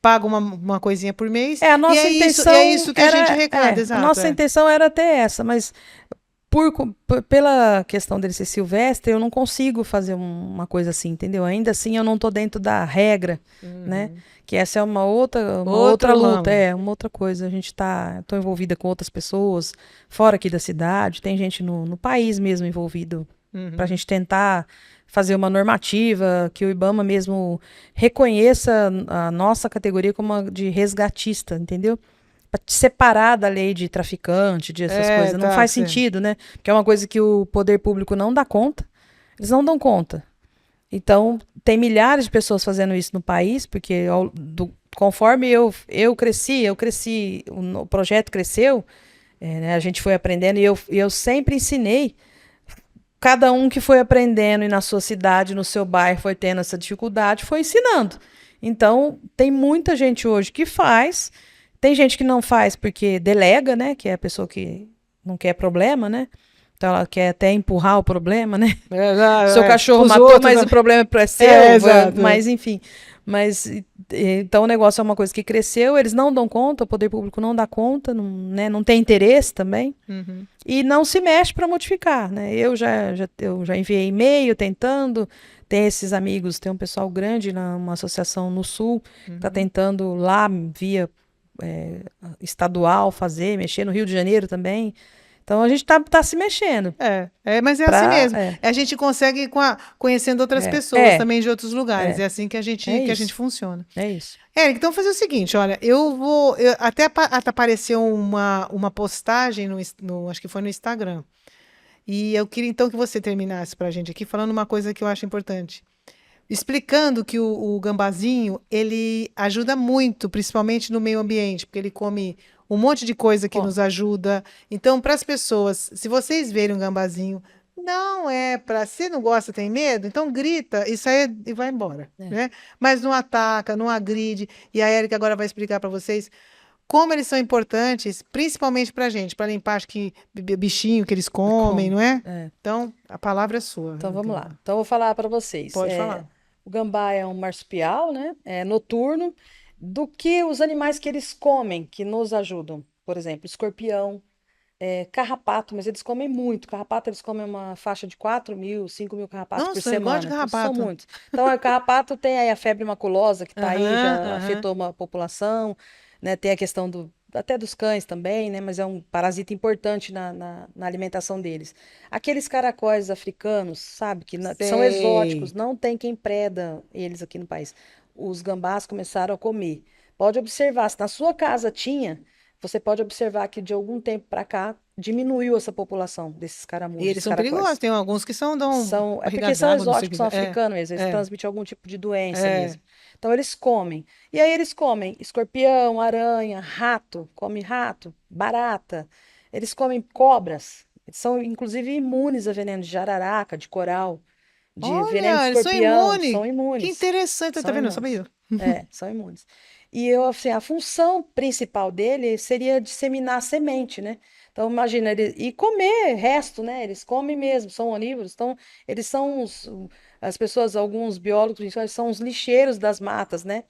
paga uma coisinha por mês, a nossa intenção é isso que a gente reclama, exato. A nossa intenção era até essa, mas pela questão dele ser silvestre, eu não consigo fazer uma coisa assim, entendeu? Ainda assim, eu não tô dentro da regra, né? Que essa é uma outra luta, uma outra coisa. A gente tô envolvida com outras pessoas, fora aqui da cidade, tem gente no país mesmo envolvido, pra gente tentar fazer uma normativa, que o IBAMA mesmo reconheça a nossa categoria como uma de resgatista, entendeu? Para separar da lei de traficante, dessas coisas. Não faz sentido, né? Porque é uma coisa que o poder público não dá conta. Eles não dão conta. Então, tem milhares de pessoas fazendo isso no país, porque conforme eu cresci, o projeto cresceu, né, a gente foi aprendendo, e eu sempre ensinei. Cada um que foi aprendendo e na sua cidade, no seu bairro, foi tendo essa dificuldade, foi ensinando. Então, tem muita gente hoje que faz. Tem gente que não faz porque delega, né? Que é a pessoa que não quer problema, né? Então ela quer até empurrar o problema, né? Seu cachorro matou, mas o problema é seu. Mas enfim. Então o negócio é uma coisa que cresceu, eles não dão conta, o poder público não dá conta, não tem interesse também. E não se mexe para modificar, né? Eu já enviei e-mail tentando. Tem esses amigos, tem um pessoal grande numa associação no Sul, que está tentando lá via estadual mexer no Rio de Janeiro também. Então a gente tá se mexendo. Mas assim mesmo. A gente consegue conhecendo outras pessoas também de outros lugares. É assim que a gente funciona. É isso. Éric, então fazer o seguinte, olha, até apareceu uma postagem acho que foi no Instagram. E eu queria então que você terminasse pra gente aqui falando uma coisa que eu acho importante. Explicando que o gambazinho, ele ajuda muito, principalmente no meio ambiente, porque ele come um monte de coisa que Bom. nos ajuda. Então, para as pessoas, se vocês verem um gambazinho, não é para... Se não gosta, tem medo, então grita e sai e vai embora, né? Mas não ataca, não agride. E a Érica agora vai explicar para vocês como eles são importantes, principalmente para a gente, para limpar, acho que bichinho que eles comem, não é? É. Então, a palavra é sua. Então vamos lá. Então eu vou falar para vocês. Pode falar. O gambá é um marsupial, né? É noturno. Do que os animais que eles comem, que nos ajudam. Por exemplo, escorpião, carrapato, mas eles comem muito. Carrapato, eles comem uma faixa de 4.000, 5.000 carrapatos por Nossa, eu gosto de semana. Então, são carrapato. muitos. Então, o carrapato tem aí a febre maculosa, que está aí, Aham, já aham. afetou uma população, né? Tem a questão até dos cães também, né? Mas é um parasita importante na alimentação deles. Aqueles caracóis africanos, sabe? Que são Sei. exóticos, não tem quem preda eles aqui no país. Os gambás começaram a comer. Pode observar, se na sua casa tinha, você pode observar que de algum tempo para cá diminuiu essa população desses caramujos, E eles dos são perigosos, caracóis. tem alguns que dão É porque barriga são d'água, não sei o exóticos, que. são africanos mesmo, eles É, transmitem algum tipo de doença é. mesmo. Então eles comem. E aí eles comem escorpião, aranha, rato, come rato, barata. Eles comem cobras. Eles são inclusive imunes a veneno de jararaca, de coral, de veneno de Olha, eles são escorpião, imunes. são Que imunes. interessante, tá São vendo? Eu imunes. sabia. São imunes. E assim, a função principal dele seria disseminar a semente, né? Então, imagina, e comer resto, né? Eles comem mesmo, são onívoros. Então, eles são as pessoas, alguns biólogos, principalmente, são os lixeiros das matas, né?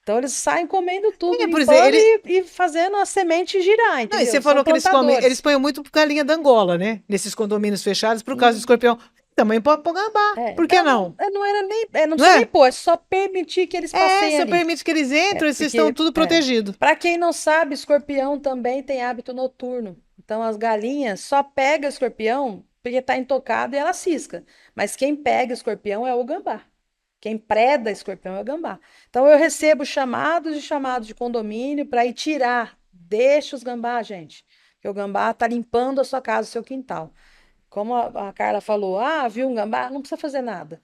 Então, eles saem comendo tudo, Por exemplo, limpando e fazendo a semente girar, Não, e entendeu? você São falou que eles comem, plantadores. eles põem muito galinha da Angola, né? Nesses condomínios fechados, por causa do escorpião. Também pode pôr gambá. Por que não? Não era nem, não Não precisa é? nem pôr, é só permitir que eles passem Você ali. permite que eles entrem, eles estão tudo protegidos. Para quem não sabe, escorpião também tem hábito noturno. Então, as galinhas só pegam escorpião porque está intocado e ela cisca. Mas quem pega escorpião é o gambá. Quem preda escorpião é o gambá. Então, eu recebo chamados de condomínio para ir tirar. Deixa os gambá, gente. Porque o gambá está limpando a sua casa, o seu quintal. Como a Carla falou, viu um gambá? Não precisa fazer nada.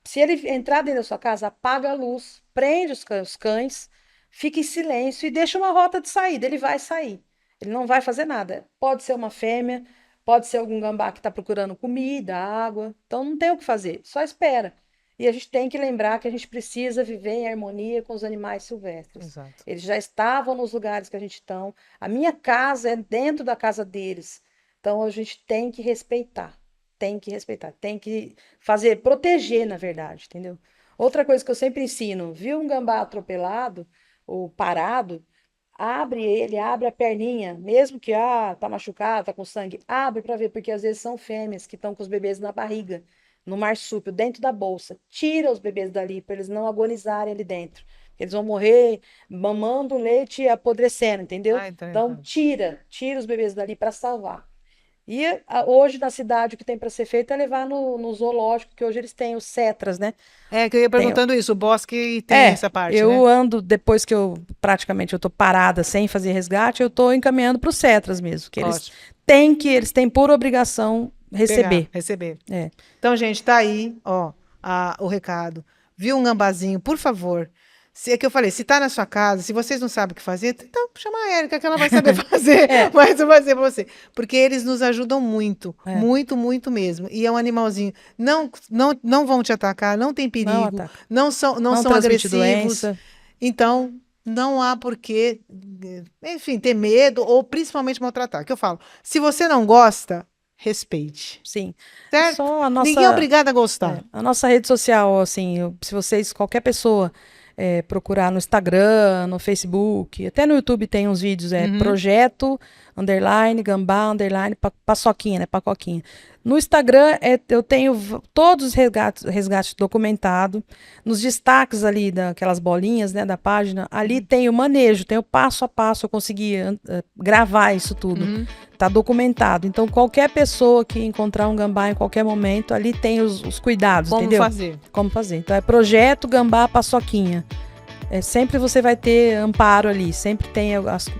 Se ele entrar dentro da sua casa, apaga a luz, prende os cães, fica em silêncio e deixa uma rota de saída. Ele vai sair. Ele não vai fazer nada. Pode ser uma fêmea, pode ser algum gambá que está procurando comida, água. Então não tem o que fazer, só espera. E a gente tem que lembrar que a gente precisa viver em harmonia com os animais silvestres. Exato. Eles já estavam nos lugares que a gente está. A minha casa é dentro da casa deles. Então a gente tem que respeitar. Tem que fazer, proteger, na verdade, entendeu? Outra coisa que eu sempre ensino, viu um gambá atropelado ou parado, abre a perninha, mesmo que tá machucado, tá com sangue, abre para ver, porque às vezes são fêmeas que estão com os bebês na barriga, no marsúpio, dentro da bolsa. Tira os bebês dali para eles não agonizarem ali dentro. Eles vão morrer mamando leite e apodrecendo, entendeu? Então tira os bebês dali para salvar. E hoje na cidade o que tem para ser feito é levar no zoológico, que hoje eles têm os cetras, né? Que eu ia perguntando isso, o bosque tem essa parte, eu né? ando, depois que eu tô parada sem fazer resgate, eu tô encaminhando para os cetras mesmo, que eles têm por obrigação receber. Receber. Então, gente, tá aí, ó, o recado. Viu um gambazinho, por favor. É que eu falei, se tá na sua casa, se vocês não sabem o que fazer, então chama a Érica, que ela vai saber fazer, mas eu vou fazer pra você. Porque eles nos ajudam muito, muito, muito mesmo. E é um animalzinho, não vão te atacar, não tem perigo, não são agressivos. Doença. Então, não há porquê, enfim, ter medo ou principalmente maltratar. Que eu falo, se você não gosta, respeite. Sim. Certo? Só Ninguém é obrigado a gostar. A nossa rede social, assim, se vocês, qualquer pessoa procurar no Instagram, no Facebook, até no YouTube tem uns vídeos, projeto, _gambá, paçoquinha, né, pacoquinha. No Instagram, eu tenho todos os resgates documentados, nos destaques ali daquelas bolinhas, né, da página, ali tem o manejo, tem o passo a passo, eu consegui gravar isso tudo. Tá documentado. Então, qualquer pessoa que encontrar um gambá em qualquer momento, ali tem os cuidados, entendeu? Como fazer. Como fazer. Então, é projeto Gambá Paçoquinha. sempre você vai ter amparo ali, sempre tem,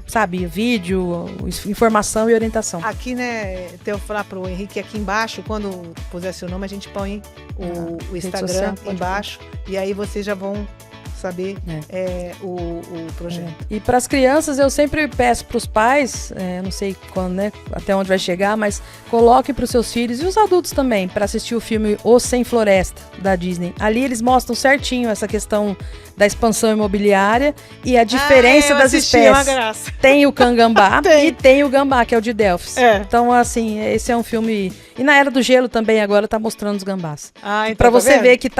sabe, vídeo, informação e orientação. Aqui, né, eu vou falar pro Henrique, aqui embaixo, quando puser seu nome, a gente põe o Instagram embaixo, e aí vocês já vão saber o projeto. E para as crianças, eu sempre peço para os pais, não sei quando, né, até onde vai chegar, mas coloquem para os seus filhos e os adultos também para assistir o filme O Sem Floresta da Disney. Ali eles mostram certinho essa questão da expansão imobiliária e a diferença das espécies. Uma graça. Tem o cangambá e tem o gambá, que é o de Delphos. Então, assim, esse é um filme. E na Era do Gelo também agora tá mostrando os gambás. Então pra você ver que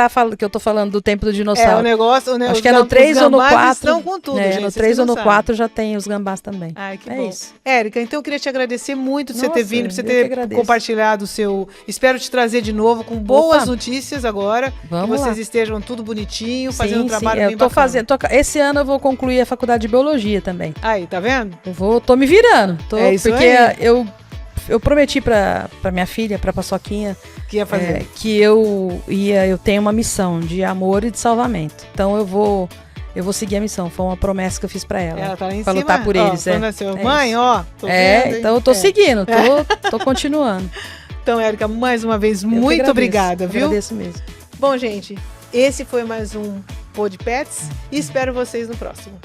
eu tô falando do tempo do dinossauro. O negócio. Acho que é no 3 ou no 4. Estão com tudo, gente, no 3 ou no 4 já tem os gambás também. Ai, que bom. Isso. Érica, então eu queria te agradecer muito de você ter vindo, por você ter compartilhado o seu. Espero te trazer de novo com boas notícias agora. Vamos que vocês lá. estejam tudo bonitinho, fazendo um trabalho bem tô bacana. Esse ano eu vou concluir a faculdade de biologia também. Aí, tá vendo? Tô me virando. Isso porque aí. Eu prometi pra minha filha, pra Paçoquinha, Que ia fazer. que eu tenho uma missão de amor e de salvamento. Então eu vou seguir a missão. Foi uma promessa que eu fiz pra ela. Ela tá lá em pra cima. lutar por eles. Mãe, ó. Tô vendo, então eu tô seguindo, tô continuando. Então, Érica, mais uma vez, muito obrigada, viu? Agradeço mesmo. Bom, gente, esse foi mais um Pod Pets e espero vocês no próximo.